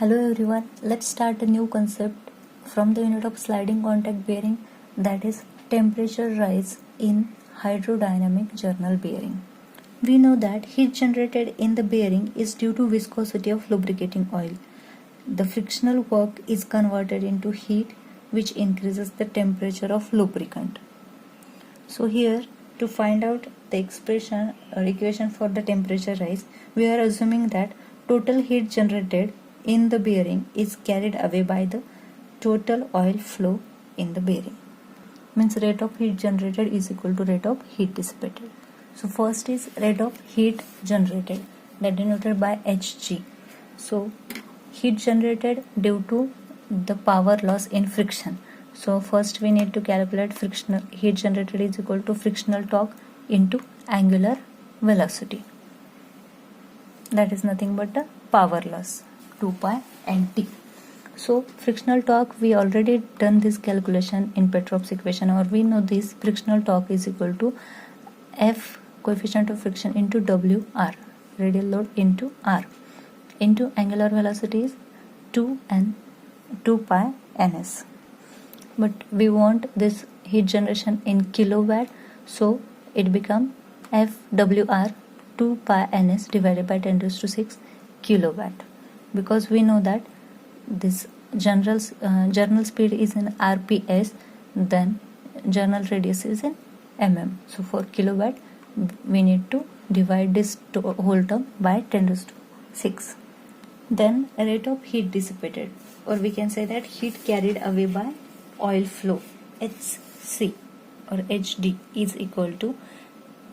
Hello everyone, let's start a new concept from the unit of sliding contact bearing, that is temperature rise in hydrodynamic journal bearing. We know that heat generated in the bearing is due to viscosity of lubricating oil. The frictional work is converted into heat which increases the temperature of lubricant. So here, to find out the expression or equation for the temperature rise, we are assuming that total heat generated in the bearing is carried away by the total oil flow in the bearing. Means rate of heat generated is equal to rate of heat dissipated. So first is rate of heat generated, that denoted by Hg. So heat generated due to the power loss in friction. So first we need to calculate frictional heat generated is equal to frictional torque into angular velocity. That is nothing but the power loss, 2 pi nt. So frictional torque, we already done this calculation in Petrov's equation, or we know this frictional torque is equal to F, coefficient of friction, into WR, radial load, into R, into angular velocity is 2 pi ns. But we want this heat generation in kilowatt, so it become FWR 2 pi ns divided by 10 raised to 6 kilowatt. Because we know that this journal speed is in RPS, then journal radius is in mm. So for kilowatt, we need to divide this whole term by 10 raised to 6. Then rate of heat dissipated, or we can say that heat carried away by oil flow, HC or HD, is equal to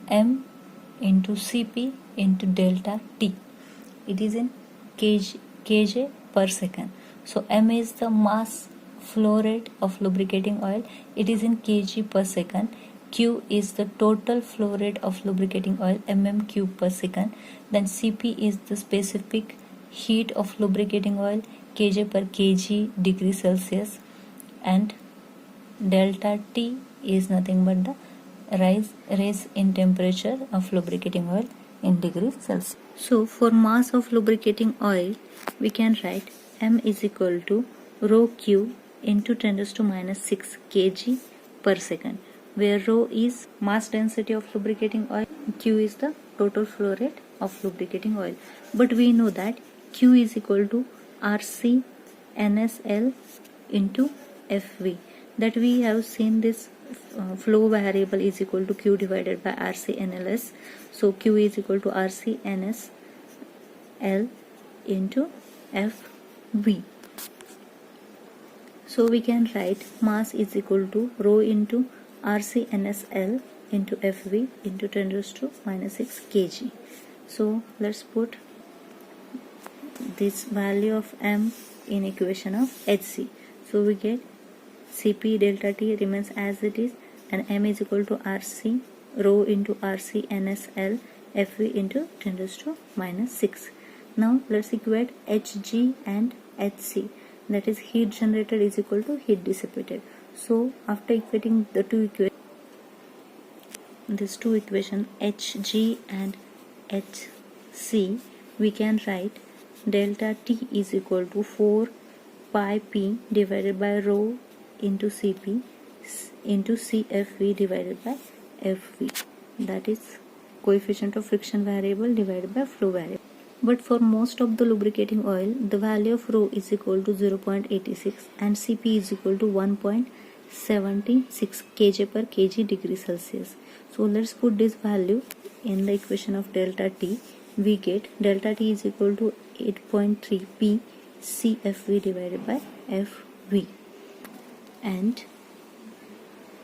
m into Cp into delta T. It is in kJ per second. So m is the mass flow rate of lubricating oil, it is in kg per second. Q is the total flow rate of lubricating oil, mm³ per second. Then Cp is the specific heat of lubricating oil, kJ per kg degree Celsius. And delta T is nothing but the rise in temperature of lubricating oil in degrees Celsius. So for mass of lubricating oil, we can write m is equal to rho q into 10 raised to minus 6 kg per second, where rho is mass density of lubricating oil, q is the total flow rate of lubricating oil. But we know that q is equal to RC NSL into FV, that we have seen this flow variable is equal to q divided by RC NLS. So q is equal to RC NSL into FV. So we can write mass is equal to rho into RC NSL into FV into 10 raised to minus 6 kg. So let's put this value of m in equation of Hc. So we get Cp delta T remains as it is, and m is equal to RC rho into RC NSL FV into 10 raised to minus 6. Now let's equate Hg and Hc, that is heat generated is equal to heat dissipated. So after equating the these two equations Hg and Hc, we can write delta T is equal to 4 pi p divided by rho into Cp into CFV divided by FV, that is coefficient of friction variable divided by flow variable. But for most of the lubricating oil, the value of rho is equal to 0.86 and Cp is equal to 1.76 kJ per kg degree Celsius. So let's put this value in the equation of delta T. We get delta T is equal to 8.3 P CFV divided by FV. And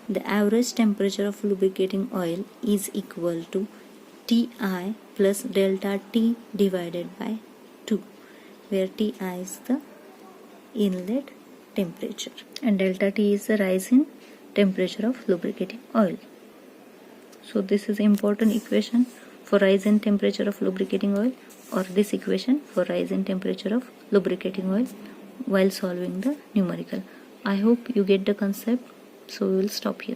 the average temperature of lubricating oil is equal to Ti plus delta T divided by 2, where Ti is the inlet temperature and delta T is the rise in temperature of lubricating oil. So this is important equation for rise in temperature of lubricating oil, or this equation for rise in temperature of lubricating oil while solving the numerical. I hope you get the concept, so we will stop here.